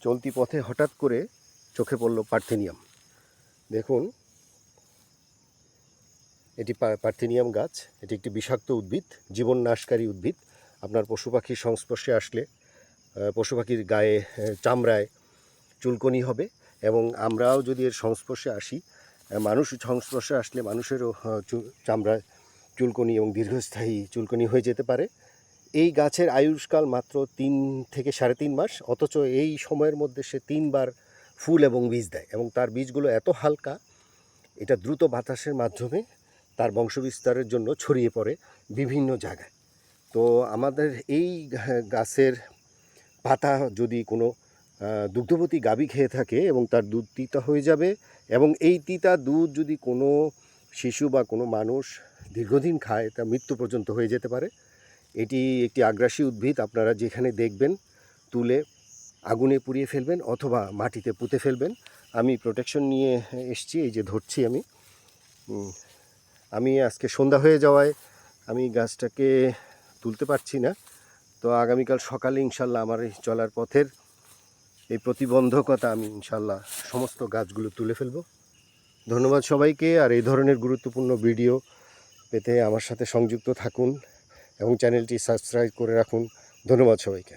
চলতি পথে হঠাৎ করে চোখে পড়ল পার্থেনিয়াম। দেখুন, এটি পার্থেনিয়াম গাছ। এটি একটি বিষাক্ত উদ্ভিদ, জীবন নাশকারী উদ্ভিদ। আপনার পশু পাখির সংস্পর্শে আসলে পশু পাখির গায়ে চামড়ায় চুলকনি হবে, এবং আমরাও যদি এর সংস্পর্শে আসি, মানুষ সংস্পর্শে আসলে মানুষেরও চামড়ায় চুলকনি এবং দীর্ঘস্থায়ী চুলকনি হয়ে যেতে পারে। এই গাছের আয়ুষ্কাল মাত্র 3 থেকে 3.5 মাস, অথচ এই সময়ের মধ্যে সে 3 বার ফুল এবং বীজ দেয়, এবং তার বীজগুলো এত হালকা, এটা দ্রুত বাতাসের মাধ্যমে তার বংশবিস্তারের জন্য ছড়িয়ে পড়ে বিভিন্ন জায়গায়। তো আমাদের এই গাছের পাতা যদি কোনো দুগ্ধবতী গাভী খেয়ে থাকে এবং তার দুধ তিতা হয়ে যাবে, এবং এই তিতা দুধ যদি কোনো শিশু বা কোনো মানুষ দীর্ঘদিন খায়, তা মৃত্যু পর্যন্ত হয়ে যেতে পারে। এটি একটি আগ্রাসী উদ্ভিদ। আপনারা যেখানে দেখবেন তুলে আগুনে পুড়িয়ে ফেলবেন অথবা মাটিতে পুঁতে ফেলবেন। আমি প্রোটেকশন নিয়ে এসেছি, এই যে ধরছি আমি আজকে সন্ধ্যা হয়ে যাওয়ায় আমি গাছটাকে তুলতে পারছি না। তো আগামীকাল সকালে ইনশাল্লাহ আমার এই চলার পথের এই প্রতিবন্ধকতা আমি ইনশাল্লাহ সমস্ত গাছগুলো তুলে ফেলব। ধন্যবাদ সবাইকে। আর এই ধরনের গুরুত্বপূর্ণ ভিডিও পেতে আমার সাথে সংযুক্ত থাকুন এবং চ্যানেলটি সাবস্ক্রাইব করে রাখুন। ধন্যবাদ সবাইকে।